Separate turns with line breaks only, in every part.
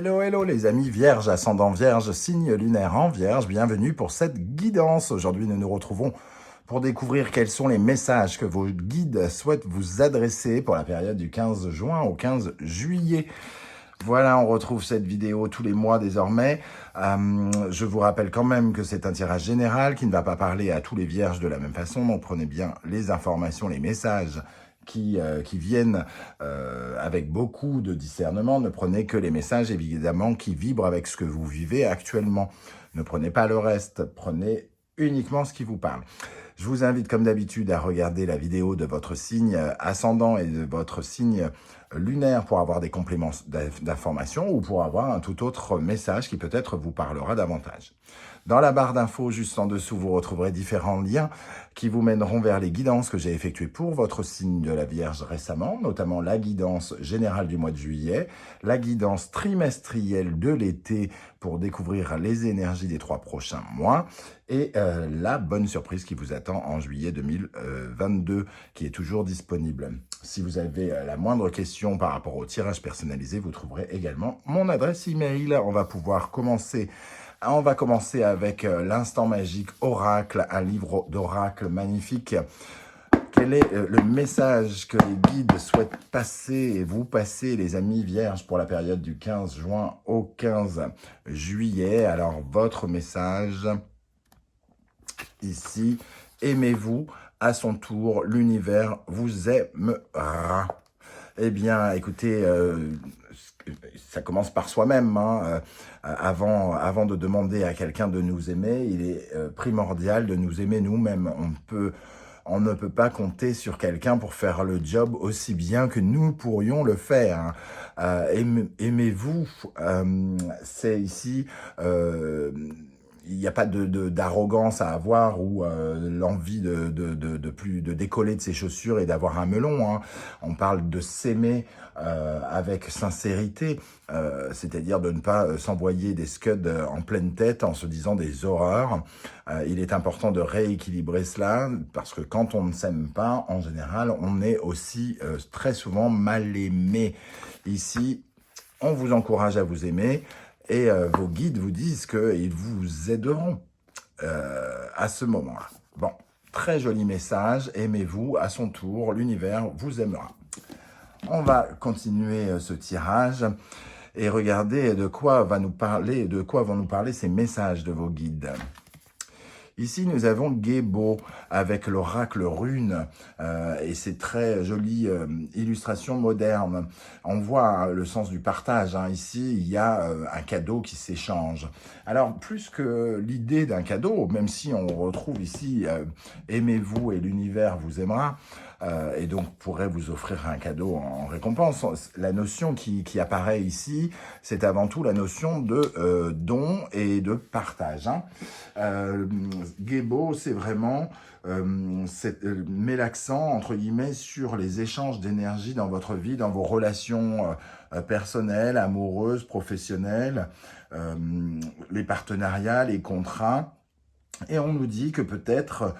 Hello, hello les amis vierges, ascendant vierge, signe lunaire en vierge, bienvenue pour cette guidance. Aujourd'hui, nous nous retrouvons pour découvrir quels sont les messages que vos guides souhaitent vous adresser pour la période du 15 juin au 15 juillet. Voilà, on retrouve cette vidéo tous les mois désormais. Je vous rappelle quand même que c'est un tirage général qui ne va pas parler à tous les vierges de la même façon, donc prenez bien les informations, les messages qui viennent avec beaucoup de discernement. Ne prenez que les messages, évidemment, qui vibrent avec ce que vous vivez actuellement. Ne prenez pas le reste, prenez uniquement ce qui vous parle. Je vous invite, comme d'habitude, à regarder la vidéo de votre signe ascendant et de votre signe lunaire pour avoir des compléments d'informations ou pour avoir un tout autre message qui peut-être vous parlera davantage. Dans la barre d'infos, juste en dessous, vous retrouverez différents liens qui vous mèneront vers les guidances que j'ai effectuées pour votre signe de la Vierge récemment, notamment la guidance générale du mois de juillet, la guidance trimestrielle de l'été pour découvrir les énergies des 3 prochains mois et la bonne surprise qui vous attend en juillet 2022 qui est toujours disponible. Si vous avez la moindre question par rapport au tirage personnalisé, vous trouverez également mon adresse email. On va pouvoir commencer. On va commencer avec l'instant magique Oracle, un livre d'oracle magnifique. Quel est le message que les guides souhaitent passer et vous passer, les amis vierges, pour la période du 15 juin au 15 juillet? Alors, votre message ici, aimez-vous, à son tour, l'univers vous aimera. Eh bien, écoutez, ça commence par soi-même. Hein. Avant de demander à quelqu'un de nous aimer, il est primordial de nous aimer nous-mêmes. On ne peut pas compter sur quelqu'un pour faire le job aussi bien que nous pourrions le faire. Hein. Aimez-vous, c'est ici... il n'y a pas d'arrogance à avoir ou l'envie de décoller de ses chaussures et d'avoir un melon. Hein. On parle de s'aimer avec sincérité, c'est-à-dire de ne pas s'envoyer des scuds en pleine tête en se disant des horreurs. Il est important de rééquilibrer cela parce que quand on ne s'aime pas, en général, on est aussi très souvent mal aimé. Ici, on vous encourage à vous aimer. Et vos guides vous disent qu'ils vous aideront à ce moment-là. Bon, très joli message. Aimez-vous, à son tour, l'univers vous aimera. On va continuer ce tirage et regarder de quoi vont nous parler ces messages de vos guides. Ici, nous avons Gébo avec l'oracle rune et c'est très jolie illustration moderne. On voit le sens du partage. Hein. Ici, il y a un cadeau qui s'échange. Alors, plus que l'idée d'un cadeau, même si on retrouve ici « aimez-vous et l'univers vous aimera », et donc pourrait vous offrir un cadeau en récompense. La notion qui apparaît ici, c'est avant tout la notion de don et de partage. Hein. Gébo, c'est vraiment met l'accent, entre guillemets, sur les échanges d'énergie dans votre vie, dans vos relations personnelles, amoureuses, professionnelles, les partenariats, les contrats. Et on nous dit que peut-être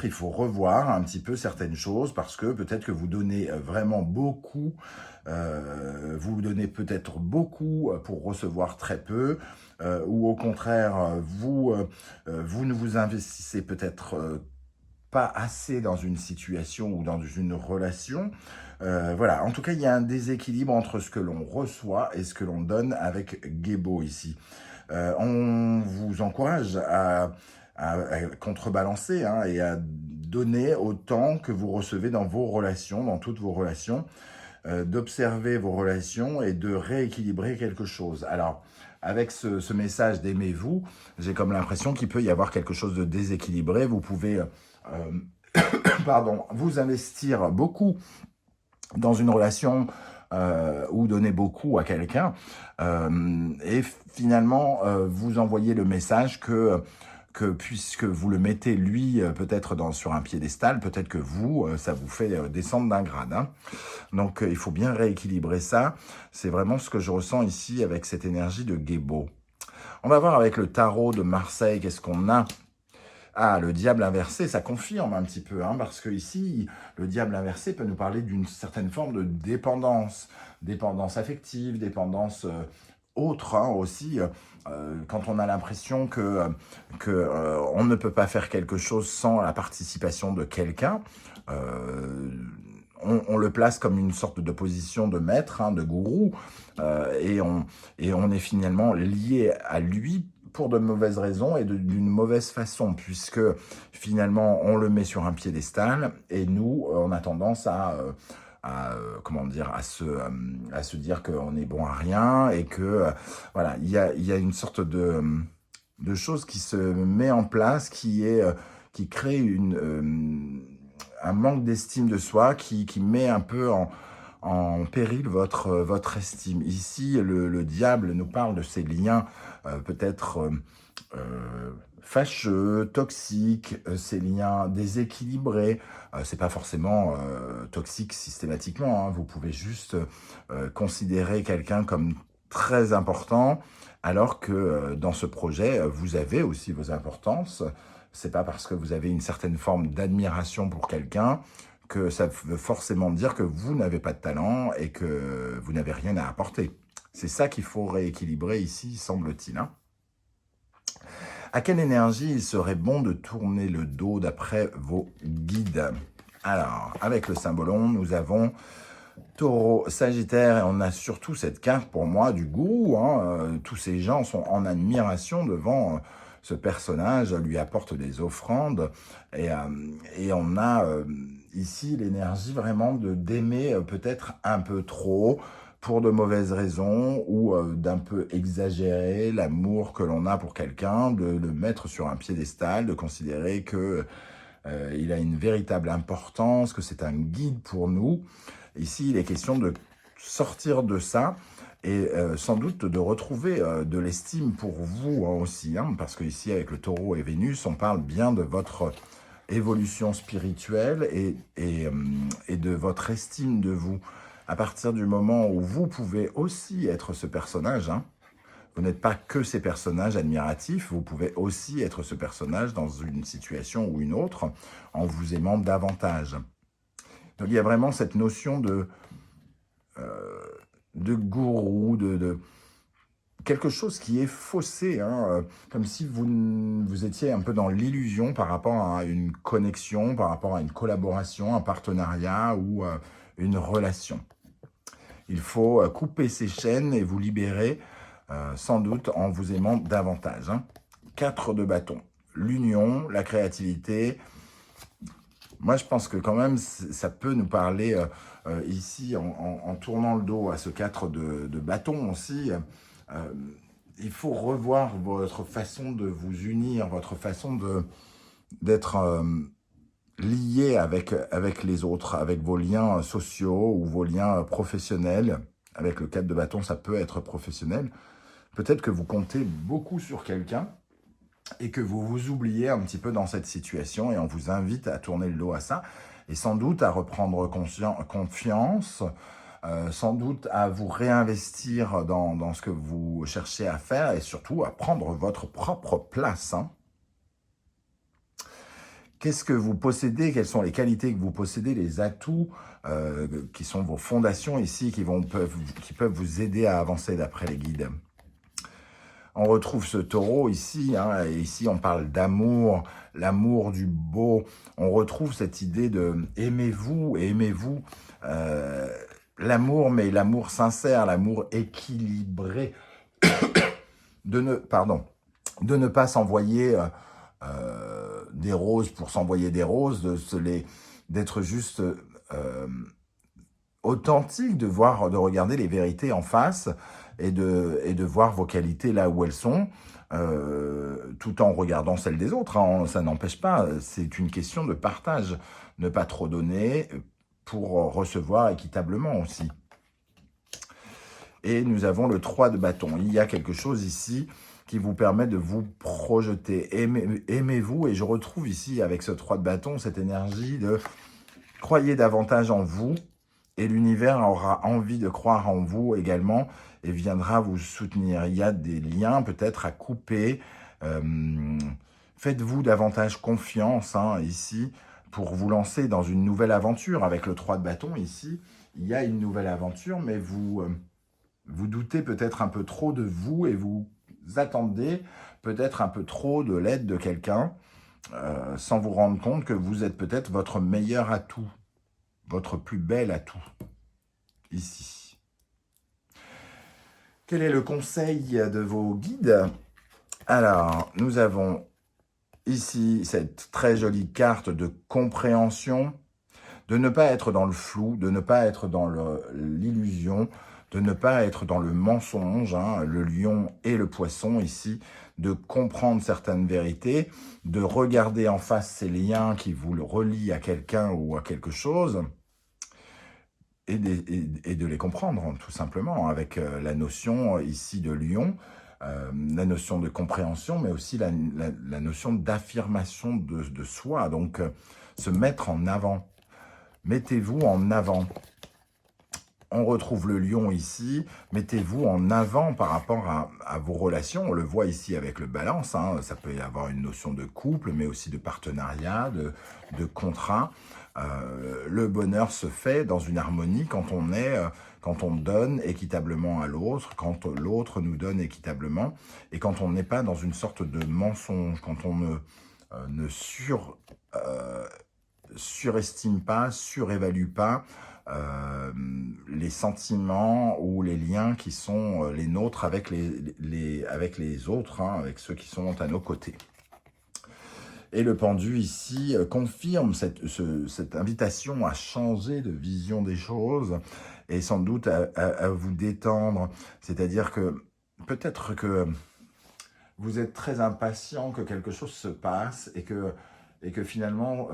il faut revoir un petit peu certaines choses parce que peut-être que vous donnez vraiment beaucoup, vous donnez peut-être beaucoup pour recevoir très peu, ou au contraire, vous ne vous investissez peut-être pas assez dans une situation ou dans une relation. Voilà, en tout cas, il y a un déséquilibre entre ce que l'on reçoit et ce que l'on donne avec Gébo ici. On vous encourage à contrebalancer hein, et à donner autant que vous recevez dans vos relations, dans toutes vos relations, d'observer vos relations et de rééquilibrer quelque chose. Alors, avec ce message d'aimez-vous, j'ai comme l'impression qu'il peut y avoir quelque chose de déséquilibré. Vous pouvez vous investir beaucoup dans une relation ou donner beaucoup à quelqu'un et finalement vous envoyez le message que puisque vous le mettez lui peut-être sur un piédestal, peut-être que vous, ça vous fait descendre d'un grade. Hein. Donc il faut bien rééquilibrer ça. C'est vraiment ce que je ressens ici avec cette énergie de Gébo. On va voir avec le tarot de Marseille, qu'est-ce qu'on a. Ah, le diable inversé, ça confirme un petit peu, hein, parce que ici, le diable inversé peut nous parler d'une certaine forme de dépendance, dépendance affective, dépendance autre, hein, aussi. Quand on a l'impression on ne peut pas faire quelque chose sans la participation de quelqu'un, on le place comme une sorte de position de maître, hein, de gourou, et on est finalement lié à lui pour de mauvaises raisons et d'une mauvaise façon, puisque finalement on le met sur un piédestal et nous on a tendance comment dire, à se dire qu'on est bon à rien et que voilà, il y a une sorte de chose qui se met en place qui crée un manque d'estime de soi qui met un peu en péril votre estime. Ici, le diable nous parle de ces liens peut-être fâcheux, toxiques, ces liens déséquilibrés. C'est pas forcément toxique systématiquement, hein. Vous pouvez juste considérer quelqu'un comme très important, alors que dans ce projet, vous avez aussi vos importances. C'est pas parce que vous avez une certaine forme d'admiration pour quelqu'un que ça veut forcément dire que vous n'avez pas de talent et que vous n'avez rien à apporter. C'est ça qu'il faut rééquilibrer ici, semble-t-il, hein. À quelle énergie il serait bon de tourner le dos d'après vos guides? Alors, avec le symbolon, nous avons Taureau, Sagittaire, et on a surtout cette carte pour moi du gourou, hein. Tous ces gens sont en admiration devant ce personnage, lui apporte des offrandes, et on a ici l'énergie vraiment d'aimer peut-être un peu trop, pour de mauvaises raisons, ou d'un peu exagérer l'amour que l'on a pour quelqu'un, de le mettre sur un piédestal, de considérer que il a une véritable importance, que c'est un guide pour nous. Ici, il est question de sortir de ça et sans doute de retrouver de l'estime pour vous, hein, aussi, hein, parce que ici, avec le Taureau et Vénus, on parle bien de votre évolution spirituelle et de votre estime de vous. À partir du moment où vous pouvez aussi être ce personnage, hein, vous n'êtes pas que ces personnages admiratifs, vous pouvez aussi être ce personnage dans une situation ou une autre en vous aimant davantage. Donc il y a vraiment cette notion de gourou, de quelque chose qui est faussé, hein, comme si vous étiez un peu dans l'illusion par rapport à une connexion, par rapport à une collaboration, un partenariat ou une relation. Il faut couper ces chaînes et vous libérer, sans doute en vous aimant davantage, hein. 4 de bâton, l'union, la créativité. Moi, je pense que quand même, ça peut nous parler ici, en tournant le dos à ce 4 de bâton aussi. Il faut revoir votre façon de vous unir, votre façon d'être lié avec les autres, avec vos liens sociaux ou vos liens professionnels. Avec le 4 de bâton, ça peut être professionnel. Peut-être que vous comptez beaucoup sur quelqu'un et que vous vous oubliez un petit peu dans cette situation et on vous invite à tourner le dos à ça et sans doute à reprendre confiance, sans doute à vous réinvestir dans ce que vous cherchez à faire et surtout à prendre votre propre place, hein. Qu'est-ce que vous possédez? Quelles sont les qualités que vous possédez, les atouts qui sont vos fondations ici, qui peuvent vous aider à avancer d'après les guides? On retrouve ce taureau ici, hein, et ici on parle d'amour, l'amour du beau. On retrouve cette idée de aimez-vous et aimez-vous. L'amour, mais l'amour sincère, l'amour équilibré. De ne pas s'envoyer des roses pour s'envoyer des roses, d'être juste authentique, de regarder les vérités en face et de voir vos qualités là où elles sont, tout en regardant celles des autres, hein. Ça n'empêche pas, c'est une question de partage. Ne pas trop donner pour recevoir équitablement aussi. Et nous avons le 3 de bâton. Il y a quelque chose ici qui vous permet de vous projeter. Aimez-vous, et je retrouve ici avec ce 3 de bâton cette énergie de croyez davantage en vous, et l'univers aura envie de croire en vous également et viendra vous soutenir. Il y a des liens peut-être à couper Faites-vous davantage confiance, hein, ici, pour vous lancer dans une nouvelle aventure. Avec le 3 de bâton, ici, il y a une nouvelle aventure, mais vous doutez peut-être un peu trop de vous et vous attendez peut-être un peu trop de l'aide de quelqu'un, sans vous rendre compte que vous êtes peut-être votre meilleur atout, votre plus bel atout, ici. Quel est le conseil de vos guides? Alors, nous avons ici cette très jolie carte de compréhension, de ne pas être dans le flou, de ne pas être dans l'illusion, de ne pas être dans le mensonge, hein, le lion et le poisson ici, de comprendre certaines vérités, de regarder en face ces liens qui vous le relient à quelqu'un ou à quelque chose, et de les comprendre, tout simplement, avec la notion ici de lion, la notion de compréhension, mais aussi la notion d'affirmation de soi, donc se mettre en avant. Mettez-vous en avant. On retrouve le lion ici. Mettez-vous en avant par rapport à vos relations. On le voit ici avec le balance. Hein. Ça peut y avoir une notion de couple, mais aussi de partenariat, de contrat. Le bonheur se fait dans une harmonie quand on donne équitablement à l'autre, quand l'autre nous donne équitablement, et quand on n'est pas dans une sorte de mensonge, quand on ne surestime pas, surévalue pas les sentiments ou les liens qui sont les nôtres avec les autres, hein, avec ceux qui sont à nos côtés. Et le pendu ici confirme cette invitation à changer de vision des choses et sans doute à vous détendre. C'est-à-dire que peut-être que vous êtes très impatient que quelque chose se passe et que finalement,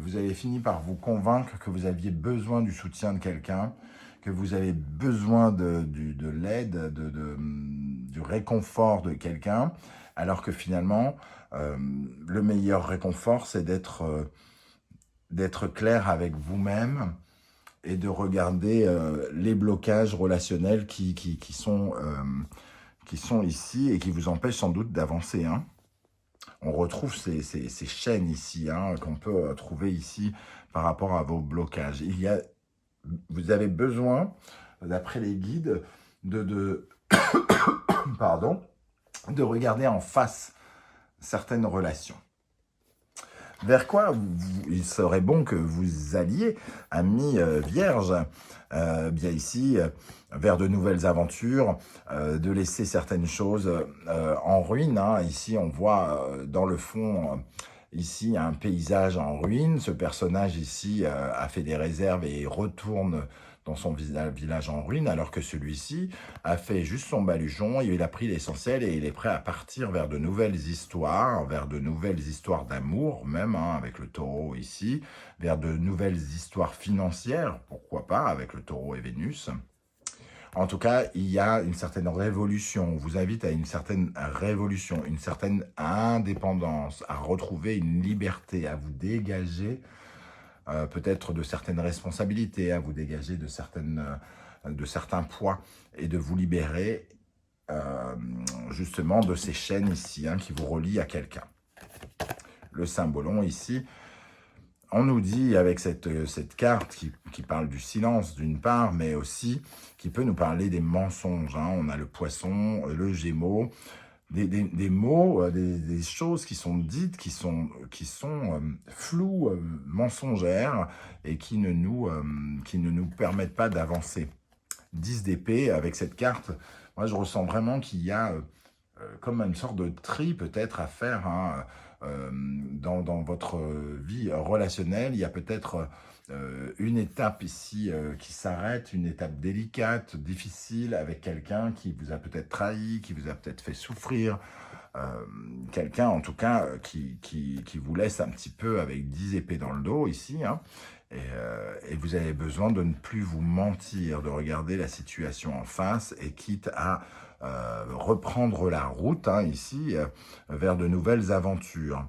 vous avez fini par vous convaincre que vous aviez besoin du soutien de quelqu'un, que vous avez besoin de l'aide, du réconfort de quelqu'un, alors que finalement, le meilleur réconfort, c'est d'être clair avec vous-même et de regarder les blocages relationnels qui sont ici et qui vous empêchent sans doute d'avancer, hein. On retrouve ces chaînes ici, hein, qu'on peut trouver ici par rapport à vos blocages. Vous avez besoin, d'après les guides, pardon, de regarder en face certaines relations. Vers quoi il serait bon que vous alliez, amis vierges, bien ici, vers de nouvelles aventures, de laisser certaines choses en ruine, hein. Ici, on voit dans le fond, ici, un paysage en ruine. Ce personnage ici a fait des réserves et retourne dans son village en ruine, alors que celui-ci a fait juste son baluchon, il a pris l'essentiel et il est prêt à partir vers de nouvelles histoires d'amour même, hein, avec le taureau ici, vers de nouvelles histoires financières, pourquoi pas, avec le taureau et Vénus. En tout cas, il y a une certaine révolution. On vous invite à une certaine révolution, une certaine indépendance, à retrouver une liberté, à vous dégager peut-être de certaines responsabilités, à vous dégager de certains poids et de vous libérer justement de ces chaînes ici, hein, qui vous relient à quelqu'un. Le symbolon ici, on nous dit avec cette carte qui parle du silence d'une part, mais aussi qui peut nous parler des mensonges, hein. On a le poisson, le gémeaux, des mots, des choses qui sont dites, qui sont floues, mensongères, et qui ne nous permettent pas d'avancer. 10 d'épée, avec cette carte, moi je ressens vraiment qu'il y a comme une sorte de tri peut-être à faire, hein, dans votre vie relationnelle. Il y a peut-être une étape ici qui s'arrête, une étape délicate, difficile, avec quelqu'un qui vous a peut-être trahi, qui vous a peut-être fait souffrir, quelqu'un en tout cas qui vous laisse un petit peu avec 10 épées dans le dos ici, hein, et vous avez besoin de ne plus vous mentir, de regarder la situation en face et quitte à reprendre la route, hein, ici, vers de nouvelles aventures.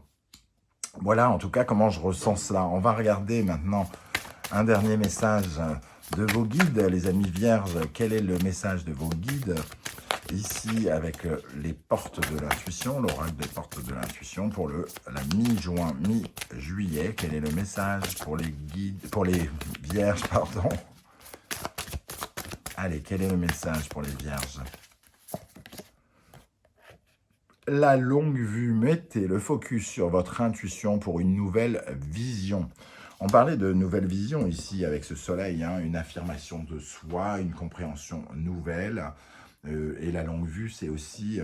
Voilà en tout cas comment je ressens cela. On va regarder maintenant un dernier message de vos guides, les amis vierges. Quel est le message de vos guides ici avec les portes de l'intuition, l'oracle des portes de l'intuition pour la mi-juin, mi-juillet. Quel est le message pour les guides, pour les vierges, pardon. Allez, quel est le message pour les vierges? La longue vue, mettez le focus sur votre intuition pour une nouvelle vision. On parlait de nouvelle vision ici avec ce soleil, hein, une affirmation de soi, une compréhension nouvelle. Et la longue vue, c'est aussi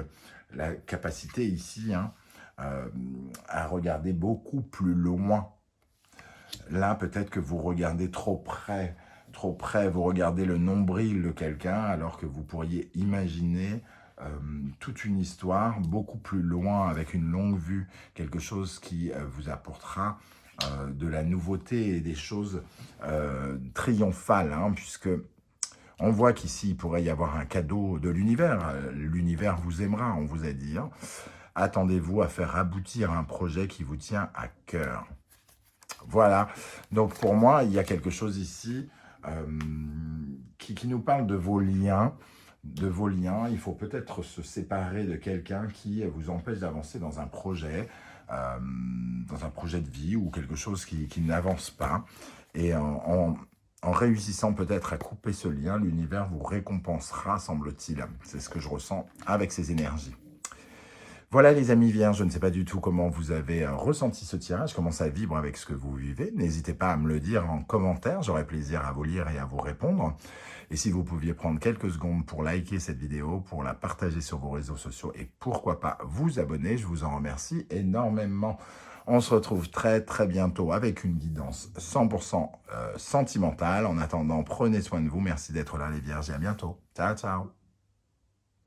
la capacité ici hein, à regarder beaucoup plus loin. Là, peut-être que vous regardez trop près, vous regardez le nombril de quelqu'un alors que vous pourriez imaginer toute une histoire beaucoup plus loin avec une longue vue, quelque chose qui vous apportera de la nouveauté et des choses triomphales, hein, puisque on voit qu'ici, il pourrait y avoir un cadeau de l'univers. L'univers vous aimera, on vous a dit. Hein. Attendez-vous à faire aboutir un projet qui vous tient à cœur. Voilà. Donc, pour moi, il y a quelque chose ici qui nous parle de vos liens. Il faut peut-être se séparer de quelqu'un qui vous empêche d'avancer dans un projet de vie ou quelque chose qui n'avance pas. Et en réussissant peut-être à couper ce lien, l'univers vous récompensera, semble-t-il. C'est ce que je ressens avec ces énergies. Voilà les amis vierges, je ne sais pas du tout comment vous avez ressenti ce tirage, comment ça vibre avec ce que vous vivez. N'hésitez pas à me le dire en commentaire, j'aurai plaisir à vous lire et à vous répondre. Et si vous pouviez prendre quelques secondes pour liker cette vidéo, pour la partager sur vos réseaux sociaux et pourquoi pas vous abonner, je vous en remercie énormément. On se retrouve très bientôt avec une guidance 100% sentimentale. En attendant, prenez soin de vous. Merci d'être là les vierges et à bientôt. Ciao, ciao.